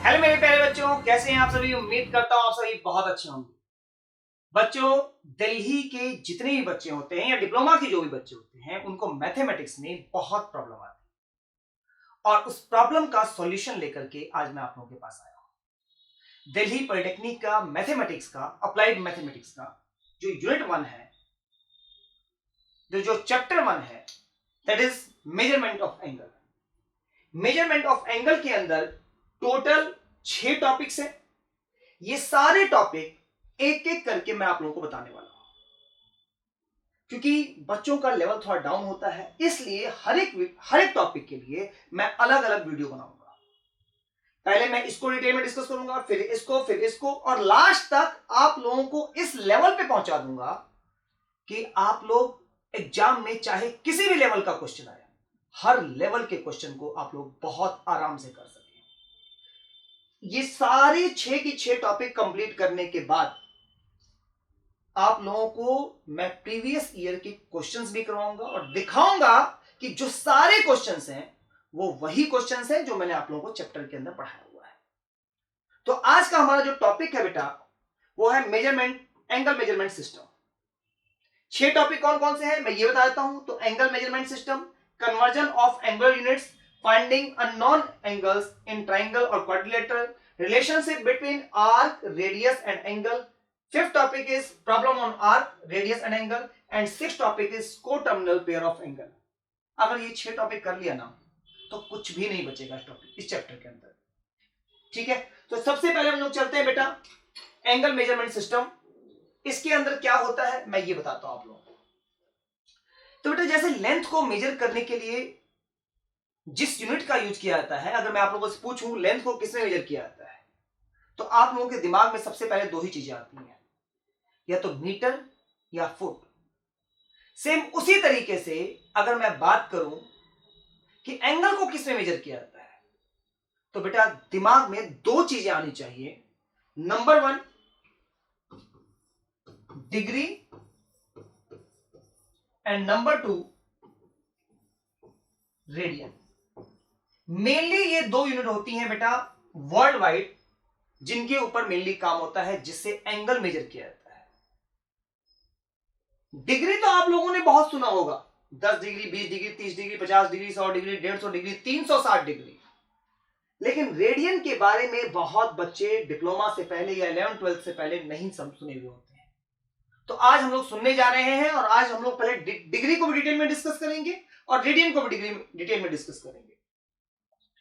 Hello मेरे प्यारे बच्चों, कैसे हैं आप सभी। उम्मीद करता हूं आप सभी बहुत अच्छे होंगे। बच्चों, दिल्ली के जितने भी बच्चे होते हैं या डिप्लोमा के जो भी बच्चे होते हैं उनको मैथमेटिक्स में बहुत प्रॉब्लम आती है और उस प्रॉब्लम का सॉल्यूशन लेकर के आज मैं आप लोगों के पास आया हूं। दिल्ली पॉलिटेक्निक का मैथमेटिक्स का अप्लाइड मैथमेटिक्स का जो यूनिट 1 है, जो चैप्टर 1 है, that is measurement of angle. Measurement of angle के अंदर टोटल 6 टॉपिक्स हैं। ये सारे टॉपिक एक एक करके मैं आप लोगों को बताने वाला हूं, क्योंकि बच्चों का लेवल थोड़ा डाउन होता है, इसलिए हर एक टॉपिक के लिए मैं अलग अलग वीडियो बनाऊंगा। पहले मैं इसको डिटेल में डिस्कस करूंगा, फिर इसको और लास्ट तक आप लोगों को इस लेवल पे पहुंचा दूंगा कि आप लोग एग्जाम में चाहे किसी भी लेवल का क्वेश्चन आए, हर लेवल के क्वेश्चन को आप लोग बहुत आराम से कर सकें। ये सारे 6 की 6 टॉपिक कंप्लीट करने के बाद आप लोगों को मैं प्रीवियस ईयर के क्वेश्चंस भी करवाऊंगा और दिखाऊंगा कि जो सारे क्वेश्चंस हैं वो वही क्वेश्चंस हैं जो मैंने आप लोगों को चैप्टर के अंदर पढ़ाया हुआ है। तो आज का हमारा जो टॉपिक है बेटा, वो है measurement, angle measurement system. 6 topic कौन कौन से हैं मैं ये बता देता हूं। तो angle measurement system, conversion of angular units, finding unknown angles in triangle और quadrilateral, relationship between arc, radius and angle. Fifth topic is problem on arc, radius and angle, and sixth topic is coterminal pair of angle। अगर ये 6 topic कर लिया ना तो कुछ भी नहीं बचेगा इस टॉपिक, इस चैप्टर के अंदर। ठीक है, तो सबसे पहले हम लोग चलते हैं बेटा एंगल मेजरमेंट सिस्टम। इसके अंदर क्या होता है मैं ये बताता हूं आप लोगों को। तो बेटा जैसे लेंथ को मेजर करने के लिए जिस यूनिट का यूज किया जाता है, अगर मैं आप लोगों से पूछूं लेंथ को किसमें मेजर किया जाता है, तो आप लोगों के दिमाग में सबसे पहले 2 ही चीजें आती हैं, या तो मीटर या फुट। सेम उसी तरीके से अगर मैं बात करूं कि एंगल को किस में मेजर किया जाता है, तो बेटा दिमाग में 2 चीजें आनी चाहिए। Number 1 degree and number 2 radian. Mainly ये 2 यूनिट होती हैं बेटा वर्ल्ड वाइड, जिनके ऊपर मेनली काम होता है, जिससे एंगल मेजर किया जाता है। डिग्री तो आप लोगों ने बहुत सुना होगा, 10 degree, 20 degree, 30 degree, 50 degree, 100 degree, 150 degree, 360 degree. लेकिन रेडियन के बारे में बहुत बच्चे डिप्लोमा से पहले या 11th 12th से पहले नहीं सुने हुए होते हैं। तो आज हम लोग सुनने जा रहे हैं और आज हम लोग पहले डिग्री को भी डिटेल में डिस्कस करेंगे और रेडियन को भी डिटेल में डिस्कस करेंगे।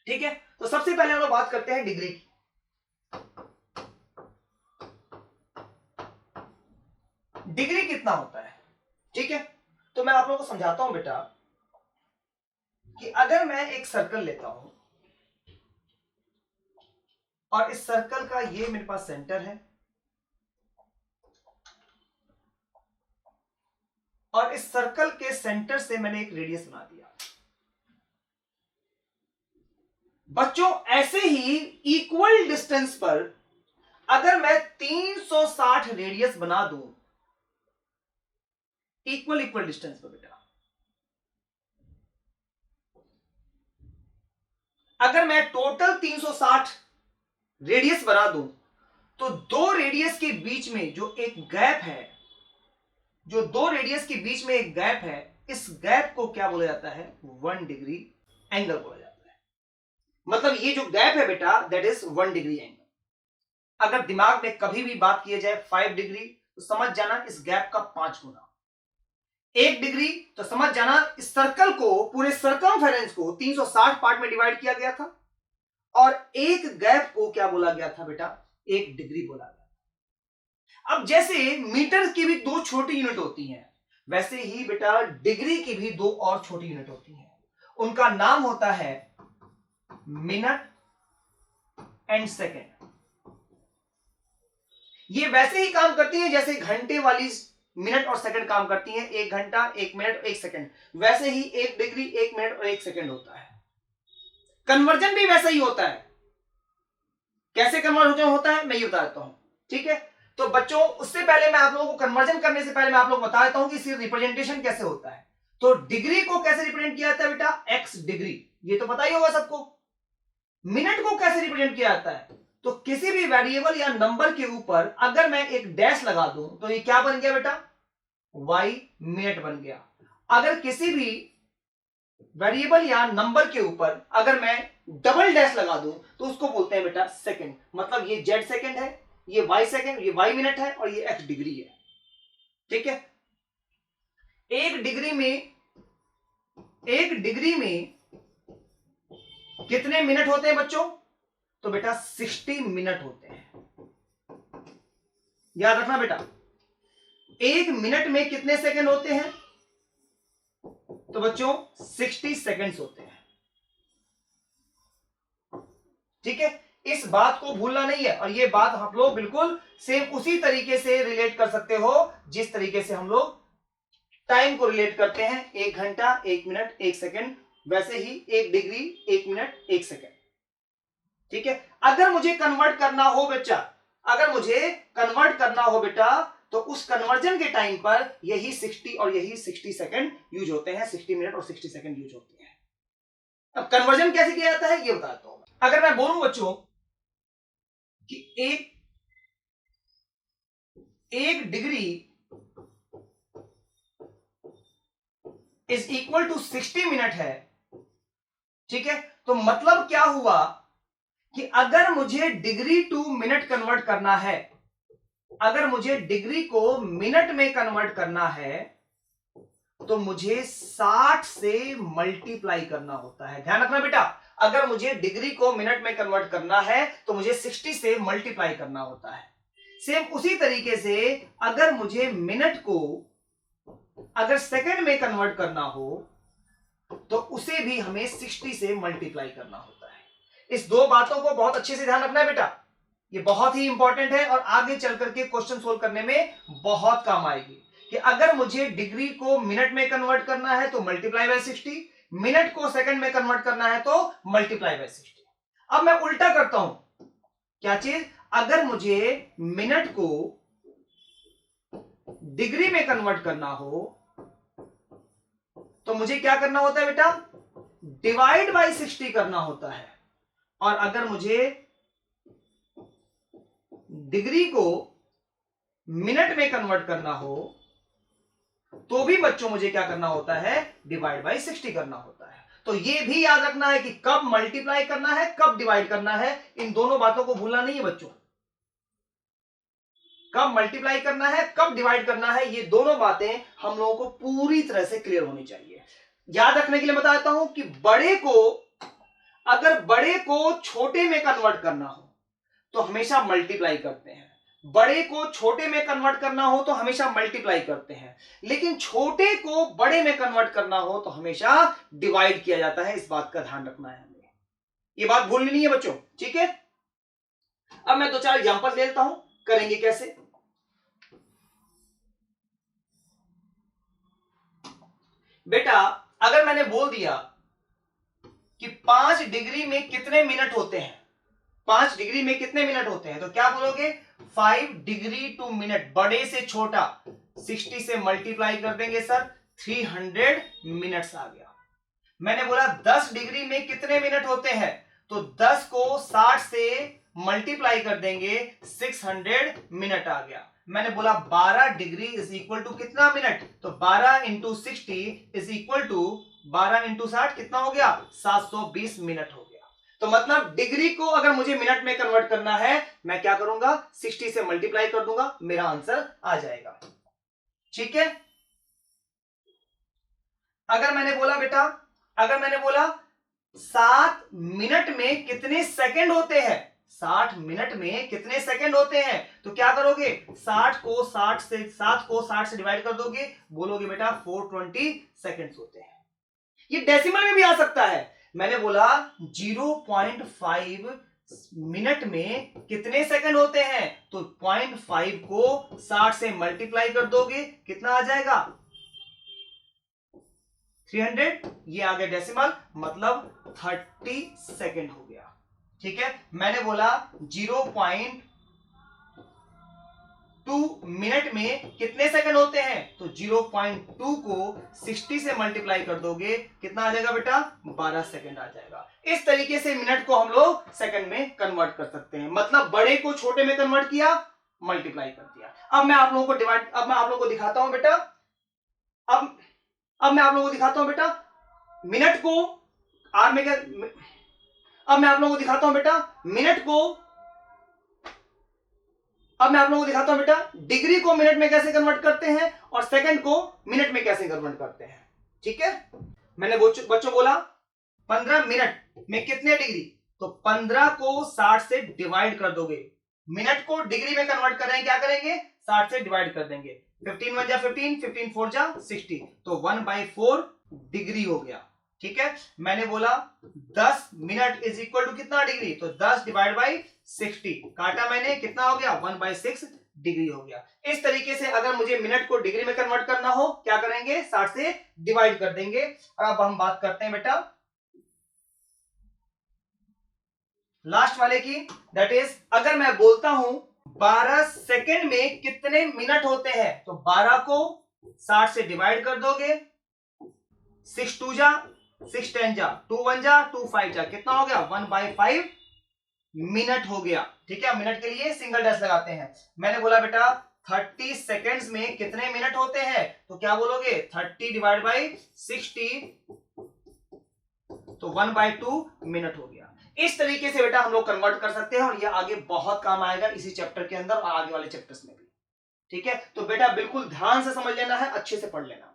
ठीक है, तो सबसे पहले हम लोग बात करते हैं डिग्री की। डिग्री कितना होता है, ठीक है, तो मैं आप लोगों को समझाता हूं बेटा कि अगर मैं एक सर्कल लेता हूं और इस सर्कल का ये मेरे पास सेंटर है और इस सर्कल के सेंटर से मैंने एक रेडियस बना दिया। बच्चों ऐसे ही इक्वल डिस्टेंस पर अगर मैं 360 रेडियस बना दूं, इक्वल डिस्टेंस पर बेटा, अगर मैं टोटल 360 रेडियस बना दूं, तो 2 रेडियस के बीच में जो एक गैप है, जो 2 रेडियस के बीच में एक गैप है, इस गैप को क्या बोला जाता है, 1 डिग्री एंगल बोला जाता है। मतलब ये जो गैप है बेटा, दैट इज 1 डिग्री एंगल। अगर दिमाग में कभी भी बात की जाए 5 डिग्री, तो समझ जाना इस गैप का 5 गुना। 1 डिग्री तो समझ जाना इस सर्कल को, पूरे सर्कमफेरेंस को 360 पार्ट में डिवाइड किया गया था और एक गैप को क्या बोला गया था बेटा, 1 डिग्री बोला गया। अब जैसे मीटर की भी 2 छोटी यूनिट होती हैं, वैसे ही बेटा डिग्री की भी 2 और छोटी यूनिट होती हैं। उनका नाम होता है मिनट एंड सेकेंड। ये वैसे ही काम करती हैं जैसे घंटे वाली मिनट और सेकंड काम करती हैं। 1 घंटा, 1 मिनट, 1 सेकंड, वैसे ही 1 डिग्री, 1 मिनट और 1 सेकंड होता है। कन्वर्जन भी वैसा ही होता है। कैसे कन्वर्जन होता है मैं ये बता देता हूं, ठीक है। तो बच्चों उससे पहले मैं आप लोगों को कन्वर्जन करने से पहले मैं आप लोगों को बता देता हूं कि इसकी रिप्रेजेंटेशन कैसे होता है। तो डिग्री को कैसे रिप्रेजेंट किया जाता है बेटा, एक्स डिग्री, ये तो पता ही होगा सबको। मिनट को कैसे रिप्रेजेंट किया जाता है? तो किसी भी वेरिएबल या नंबर के ऊपर अगर मैं एक डैश लगा दूं तो ये क्या बन गया बेटा? y मिनट बन गया। अगर किसी भी वेरिएबल या नंबर के ऊपर अगर मैं डबल डैश लगा दूं तो उसको बोलते हैं बेटा सेकंड। मतलब ये z सेकंड है, ये y सेकंड, ये y मिनट है और ये x डिग्री है। ठीक है, एक डिग्री में कितने मिनट होते हैं बच्चों? तो बेटा 60 मिनट होते हैं। याद रखना बेटा, एक मिनट में कितने सेकंड होते हैं? तो बच्चों 60 सेकंड्स होते हैं। ठीक है, इस बात को भूलना नहीं है। और ये बात हम लोग बिल्कुल सेम उसी तरीके से रिलेट कर सकते हो जिस तरीके से हम लोग टाइम को रिलेट करते हैं, 1 घंटा 1 मिनट 1 सेकंड, वैसे ही 1 डिग्री 1 मिनट 1 सेकंड। ठीक है, अगर मुझे कन्वर्ट करना हो बच्चा, अगर मुझे कन्वर्ट करना हो बेटा, तो उस कन्वर्जन के टाइम पर यही 60 और यही 60 सेकंड यूज होते हैं, 60 मिनट और 60 सेकंड यूज होते हैं। अब कन्वर्जन कैसे किया जाता है ये बताता हूं। अगर मैं बोलूं बच्चों कि एक degree is equal to 60 minute है, ठीक है, तो मतलब क्या हुआ कि अगर मुझे डिग्री टू मिनट कन्वर्ट करना है, अगर मुझे डिग्री को मिनट में कन्वर्ट करना है तो मुझे 60 से मल्टीप्लाई करना होता है। ध्यान रखना बेटा, अगर मुझे डिग्री को मिनट में कन्वर्ट करना है तो मुझे 60 से मल्टीप्लाई करना होता है। सेम उसी तरीके से अगर मुझे मिनट को अगर सेकंड में कन्वर्ट करना हो तो उसे भी हमें 60 से मल्टीप्लाई करना होता है। इस दो बातों को बहुत अच्छे से ध्यान रखना है बेटा, ये बहुत ही इंपॉर्टेंट है और आगे चल करके क्वेश्चन सोल्व करने में बहुत काम आएगी। कि अगर मुझे डिग्री को मिनट में कन्वर्ट करना है तो मल्टीप्लाई बाय 60, मिनट को सेकंड में कन्वर्ट करना है तो मल्टीप्लाई बाय 60। अब मैं उल्टा करता हूं, क्या चीज? अगर मुझे मिनट को डिग्री में कन्वर्ट करना हो तो मुझे क्या करना होता है बेटा? डिवाइड बाय 60 करना होता है। और अगर मुझे डिग्री को मिनट में कन्वर्ट करना हो तो भी बच्चों मुझे क्या करना होता है? डिवाइड बाय 60 करना होता है। तो ये भी याद रखना है कि कब मल्टीप्लाई करना है, कब डिवाइड करना है, इन दोनों बातों को भूलना नहीं है बच्चों। कब मल्टीप्लाई करना है, कब डिवाइड करना है, ये दोनों बातें हम लोगों को पूरी तरह से क्लियर होनी चाहिए। याद रखने के लिए बता देता हूं कि अगर बड़े को छोटे में कन्वर्ट करना हो तो हमेशा मल्टीप्लाई करते हैं, बड़े को छोटे में कन्वर्ट करना हो तो हमेशा मल्टीप्लाई करते हैं, लेकिन छोटे को बड़े में कन्वर्ट करना हो तो हमेशा डिवाइड किया जाता है। इस बात का ध्यान रखना है हमें, ये बात भूलनी नहीं है बच्चों। ठीक है, अब मैं 2-4 एग्जांपल दे देता हूं, करेंगे कैसे। बेटा अगर मैंने बोल दिया कि 5 डिग्री में कितने मिनट होते हैं, 5 डिग्री में कितने मिनट होते हैं, तो क्या बोलोगे? 5 डिग्री टू मिनट, बड़े से छोटा 60 से मल्टीप्लाई कर देंगे सर, 300 मिनट्स आ गया। मैंने बोला 10 डिग्री में कितने मिनट होते हैं, तो 10 को 60 से मल्टीप्लाई कर देंगे, 600 मिनट आ गया। मैंने बोला 12 डिग्री इज इक्वल टू कितना मिनट, तो 12 into 60 is equal to 12 into 60 कितना हो गया? 720 मिनट हो गया। तो मतलब डिग्री को अगर मुझे मिनट में कन्वर्ट करना है, मैं क्या करूंगा? 60 से मल्टीप्लाई कर दूंगा, मेरा आंसर आ जाएगा। ठीक है, अगर मैंने बोला बेटा, अगर मैंने बोला 7 मिनट में कितने सेकंड होते हैं, 60 मिनट में कितने सेकंड होते हैं, तो क्या करोगे? 7 को 60 से डिवाइड कर दोगे, बोलोगे बेटा 420 सेकंड्स होते हैं। ये डेसिमल में भी आ सकता है। मैंने बोला 0.5 मिनट में कितने सेकंड होते हैं, तो 0.5 को 60 से मल्टीप्लाई कर दोगे, कितना आ जाएगा? 300। ये आ गया डेसिमल, मतलब 30 सेकंड हो गया। ठीक है, मैंने बोला 0.5 मिनट में कितने सेकंड होते हैं? तो 0.2 को 60 से मल्टीप्लाई कर दोगे, कितना आ जाएगा बेटा? 12 सेकंड आ जाएगा। इस तरीके से मिनट को हम लोग सेकंड में कन्वर्ट कर सकते हैं। मतलब बड़े को छोटे में कन्वर्ट किया, मल्टीप्लाई कर दिया। अब मैं आप लोगों को दिखाता हूं बेटा, अब मैं आप लोगों को दिखाता हूं बेटा मिनट को आर में क्या, अब मैं आप लोगों को दिखाता हूं बेटा मिनट को, अब मैं आप लोगों को दिखाता हूं बेटा डिग्री को मिनट में कैसे कन्वर्ट करते हैं और सेकंड को मिनट में कैसे कन्वर्ट करते हैं। ठीक है, मैंने बच्चों बोला 15 मिनट में कितने डिग्री, तो 15 को 60 से डिवाइड कर दोगे। मिनट को डिग्री में कन्वर्ट कर रहे हैं, क्या करेंगे? 60 से डिवाइड कर देंगे। 15 1 जा 15, 15 4 जा 60, तो 1/4 डिग्री हो गया। ठीक है, मैंने बोला 10 मिनट इज इक्वल टू कितना डिग्री, तो 10 डिवाइड बाई 60, काटा मैंने, कितना हो गया? 1/6 डिग्री हो गया। इस तरीके से अगर मुझे मिनट को डिग्री में कन्वर्ट करना हो, क्या करेंगे? 60 से डिवाइड कर देंगे। अब हम बात करते हैं बेटा लास्ट वाले की, दैट इज अगर मैं बोलता हूं 12 सेकंड में कितने मिनट होते हैं, तो 12 को 60 से डिवाइड कर दोगे, 6 2 जा 6 10 जा 2 1 जा 2 5 जा, कितना हो गया? 1/5 मिनट हो गया। ठीक है, मिनट के लिए सिंगल डैश लगाते हैं। मैंने बोला बेटा 30 सेकेंड्स में कितने मिनट होते हैं, तो क्या बोलोगे? 30 डिवाइड बाई 60, तो 1/2 मिनट हो गया। इस तरीके से बेटा हम लोग कन्वर्ट कर सकते हैं और ये आगे बहुत काम आएगा इसी चैप्टर के अंदर और आगे वाले चैप्टर्स में भी। ठीक है, तो बेटा बिल्कुल ध्यान से समझ लेना है, अच्छे से पढ़ लेना।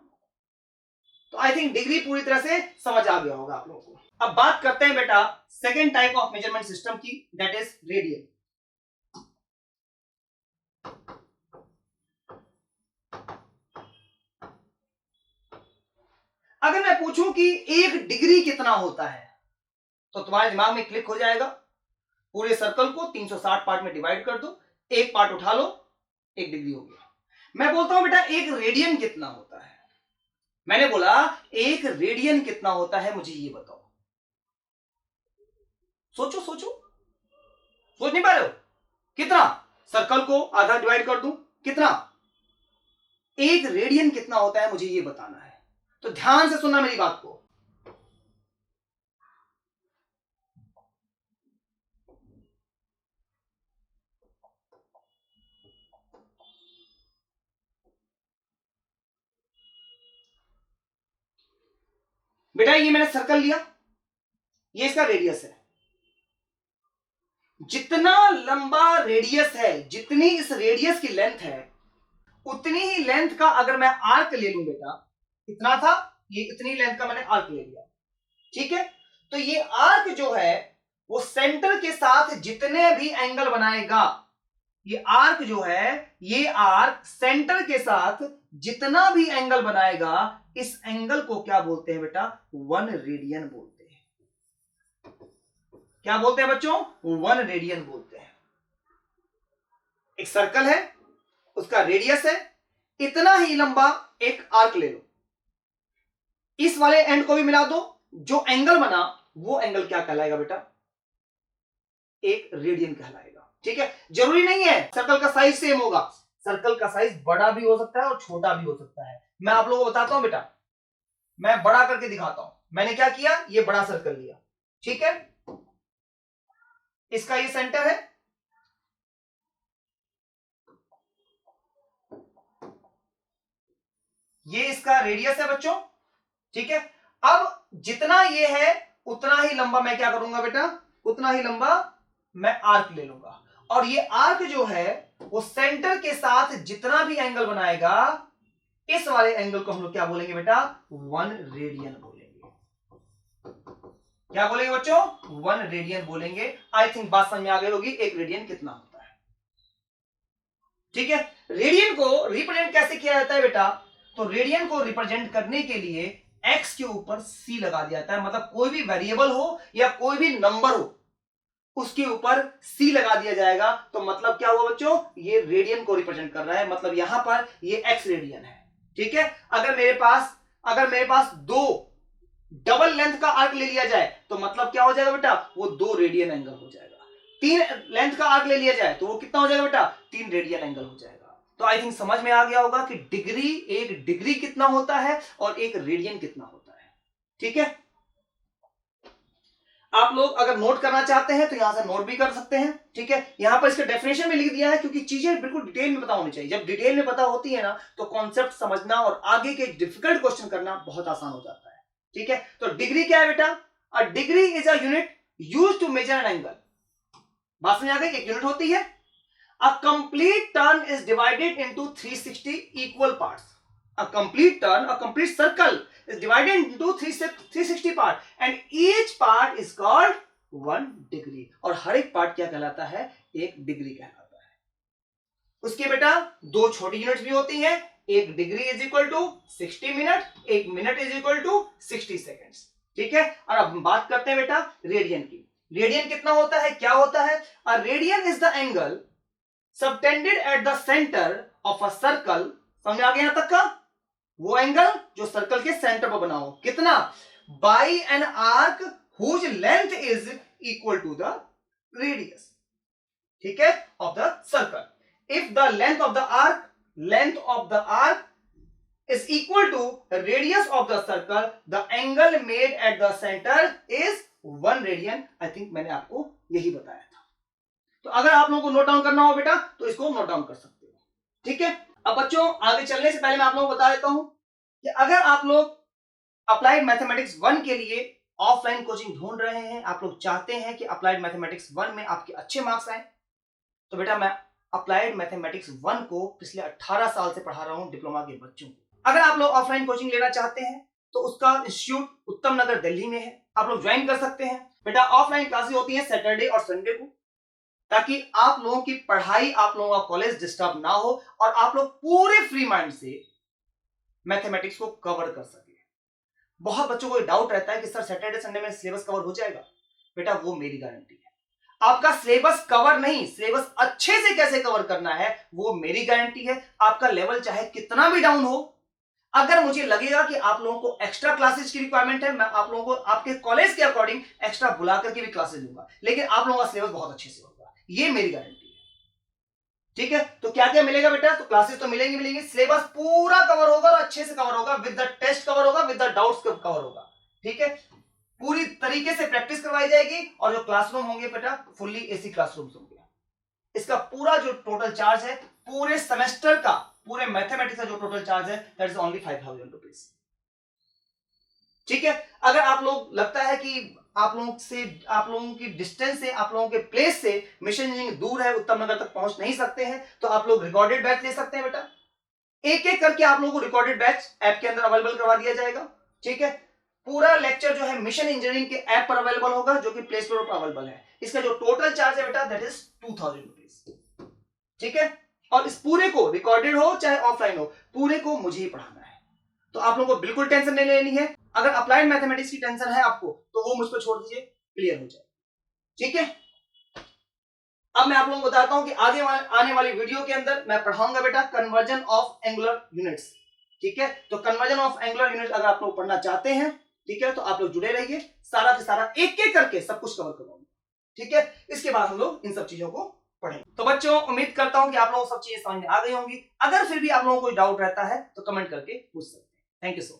तो आई थिंक डिग्री पूरी तरह से समझ आ गया होगा आप लोगों को। अब बात करते हैं बेटा second type of measurement system की, दैट इज रेडियन। अगर मैं पूछूं कि 1 डिग्री कितना होता है, तो तुम्हारे दिमाग में क्लिक हो जाएगा, पूरे सर्कल को 360 पार्ट में डिवाइड कर दो, एक पार्ट उठा लो, 1 डिग्री हो गया। मैं बोलता हूं बेटा 1 रेडियन कितना होता है, मैंने बोला 1 रेडियन कितना होता है, मुझे ये बताओ। सोचो सोचो, सोच नहीं पा रहे हो? कितना? सर्कल को आधा डिवाइड कर दूं, कितना? 1 रेडियन कितना होता है, मुझे ये बताना है। तो ध्यान से सुनना मेरी बात को। बेटा ये मैंने सर्कल लिया, ये इसका रेडियस है। जितना लंबा रेडियस है, जितनी इस रेडियस की लेंथ है, उतनी ही लेंथ का अगर मैं आर्क ले लूं बेटा, इतना था, ये इतनी लेंथ का मैंने आर्क ले लिया। ठीक है, तो ये आर्क जो है वो सेंटर के साथ जितने भी एंगल बनाएगा, ये आर्क जो है, ये आर्क सेंटर के साथ जितना भी एंगल बनाएगा, इस एंगल को क्या बोलते हैं बेटा? 1 रेडियन बोलते हैं। क्या बोलते हैं बच्चों? 1 रेडियन बोलते हैं। एक सर्कल है, उसका रेडियस है, इतना ही लंबा एक आर्क ले लो, इस वाले एंड को भी मिला दो, जो एंगल बना वो एंगल क्या कहलाएगा बेटा? 1 रेडियन कहलाएगा। ठीक है, जरूरी नहीं है सर्कल का साइज सेम होगा, सर्कल का साइज बड़ा भी हो सकता है और छोटा भी हो सकता है। मैं आप लोगों को बताता हूं बेटा, मैं बड़ा करके दिखाता हूं। मैंने क्या किया, ये बड़ा सर्कल लिया, ठीक है, इसका ये सेंटर है, ये इसका रेडियस है बच्चों। ठीक है, अब जितना ये है उतना ही लंबा मैं क्या करूंगा बेटा? उतना ही लंबा मैं आर्क ले लूंगा, और ये आर्क जो है वो सेंटर के साथ जितना भी एंगल बनाएगा, इस वाले एंगल को हम लोग क्या बोलेंगे बेटा? 1 रेडियन बोलेंगे। क्या बोलेंगे बच्चों? 1 रेडियन बोलेंगे। आई थिंक बात समझ में आ गई होगी 1 रेडियन कितना होता है। ठीक है, रेडियन को रिप्रेजेंट कैसे किया जाता है बेटा? तो रेडियन को रिप्रेजेंट करने के लिए एक्स के ऊपर सी लगा दिया जाता है, मतलब कोई भी वेरिएबल हो या कोई भी नंबर हो उसके ऊपर सी लगा दिया जाएगा। तो मतलब क्या हुआ बच्चों? ये रेडियन को रिप्रेजेंट कर रहा है, मतलब यहां पर ये एक्स रेडियन है। ठीक है, अगर मेरे पास 2 डबल लेंथ का आर्क ले लिया जाए तो मतलब क्या हो जाएगा बेटा? वो 2 रेडियन एंगल हो जाएगा। 3 लेंथ का आर्क ले लिया जाए तो वो कितना हो जाएगा बेटा? 3 रेडियन एंगल हो जाएगा। तो आई थिंक समझ में आ गया होगा कि डिग्री, एक डिग्री कितना होता है और एक रेडियन कितना होता है। ठीक है, आप लोग अगर नोट करना चाहते हैं तो यहां से नोट भी कर सकते हैं। ठीक है, यहां पर इसका डेफिनेशन भी लिख दिया है, क्योंकि चीजें बिल्कुल डिटेल में पता होनी चाहिए। जब डिटेल में पता होती है ना तो कॉन्सेप्ट समझना और आगे के डिफिकल्ट क्वेश्चन करना बहुत आसान हो जाता है। ठीक है, तो डिग्री क्या है बेटा? A degree is a unit used to measure an angle. बात समझ आ गई? एक यूनिट होती है। A complete turn is divided into 360 equal parts. A complete turn, a complete circle is divided into 360 parts, and each part is called 1 degree. और हर एक part क्या कहलाता है? एक डिग्री कहलाता है। उसके बेटा दो छोटी यूनिट्स भी होती हैं। एक degree is equal to 60 minute, एक minute is equal to 60 seconds. ठीक है, और अब हम बात करते हैं बेटा रेडियन की। रेडियन कितना होता है, क्या होता है? A radian is the angle subtended at the centre of a circle. समझ आ गया यहां तक का? वो एंगल जो सर्कल के सेंटर पर बना हो। कितना? By an arc whose length is equal to the radius. ठीक है, of the circle. If the length of the arc is equal to radius of the circle, the angle made at the center is 1 radian. I think मैंने आपको यही बताया था। तो अगर आप लोगों को नोट डाउन करना हो बेटा तो इसको नोट डाउन कर सकते हो। ठीक है, अब बच्चों आगे चलने से पहले मैं आप लोगों को बता देता हूं कि अगर आप लोग अप्लाइड मैथमेटिक्स 1 के लिए ऑफलाइन कोचिंग ढूंढ रहे हैं, आप लोग चाहते हैं कि अप्लाइड मैथमेटिक्स 1 में आपके अच्छे मार्क्स आए, तो बेटा मैं अप्लाइड मैथमेटिक्स 1 को पिछले 18 साल से पढ़ा रहा हूं डिप्लोमा के बच्चों को। अगर आप लोग ऑफलाइन कोचिंग लेना चाहते हैं तो उसका इंस्टीट्यूट उत्तम नगर दिल्ली में है, आप लोग ज्वाइन कर सकते हैं। बेटा ऑफलाइन क्लासेस होती हैं सैटरडे और संडे को, ताकि आप लोगों की पढ़ाई, आप लोगों का कॉलेज डिस्टर्ब ना हो और आप लोग पूरे फ्री माइंड से मैथमेटिक्स को कवर कर सके। बहुत बच्चों को डाउट रहता है कि सर सैटरडे संडे में सिलेबस कवर हो जाएगा। बेटा वो मेरी गारंटी है। आपका सिलेबस कवर नहीं, सिलेबस अच्छे से कैसे कवर करना है वो मेरी गारंटी है। आपका लेवल चाहे कितना भी डाउन हो, अगर मुझे लगेगा कि आप लोगों को एक्स्ट्रा क्लासेस की रिक्वायरमेंट है, मैं आप लोगों को आपके कॉलेज के अकॉर्डिंग एक्स्ट्रा बुला करके भी क्लासेस दूंगा, लेकिन आप लोगों का सिलेबस बहुत अच्छे से होगा, ये मेरी गारंटी है। ठीक है, तो क्या क्या मिलेगा बेटा? तो क्लासेस तो मिलेंगे, सिलेबस पूरा कवर होगा और अच्छे से कवर होगा, विद द टेस्ट कवर होगा, विद द डाउट्स कवर होगा। ठीक है, पूरी तरीके से प्रैक्टिस करवाई जाएगी और जो क्लासरूम होंगे बेटा फुल्ली एसी क्लासरूम्स होंगे। इसका पूरा जो टोटल चार्ज है पूरे सेमेस्टर का, पूरे मैथमेटिक्स का जो टोटल चार्ज है दैट इज ओनली 5000 रुपीज। ठीक है, अगर आप लोग लगता है कि आप लोगों की डिस्टेंस से, आप लोगों के प्लेस से मिशन इंजीनियरिंग दूर है, उत्तम नगर तक पहुंच नहीं सकते हैं, तो आप लोग रिकॉर्डेड बैच ले सकते हैं बेटा। एक एक करके आप लोगों को रिकॉर्डेड बैच ऐप के अंदर अवेलेबल करवा दिया जाएगा। ठीक है, पूरा लेक्चर जो है मिशन इंजीनियरिंग के ऐप पर अवेलेबल होगा, जो कि प्ले स्टोर पर अवेलेबल है। इसका जो टोटल चार्ज है बेटा दैट इज 2000 रुपीज। ठीक है, और इस पूरे को रिकॉर्डेड हो चाहे ऑफलाइन हो, पूरे को मुझे ही पढ़ाना है। तो आप लोगों को बिल्कुल टेंशन नहीं लेनी है। अगर अप्लाइड मैथमेटिक्स की टेंशन है आपको तो वो मुझ पर छोड़ दीजिए, क्लियर हो जाए। ठीक है, अब मैं आप लोगों को बताता हूं कि आने वाली वीडियो के अंदर मैं पढ़ाऊंगा बेटा कन्वर्जन ऑफ एंगुलर यूनिट्स। ठीक है, तो कन्वर्जन ऑफ एंगुलर यूनिट्स अगर आप लोग पढ़ना चाहते हैं, ठीक है, तो आप लोग जुड़े रहिए, सारा के सारा एक एक करके सब कुछ कवर करूंगा। ठीक है, इसके बाद हम लोग इन सब चीजों को पढ़ेंगे। तो बच्चों उम्मीद करता हूं कि आप लोगों को सब चीजें समझ में आ गई होंगी। अगर फिर भी आप लोगों को कोई डाउट रहता है तो कमेंट करके पूछ सकते हैं। Thank you so much.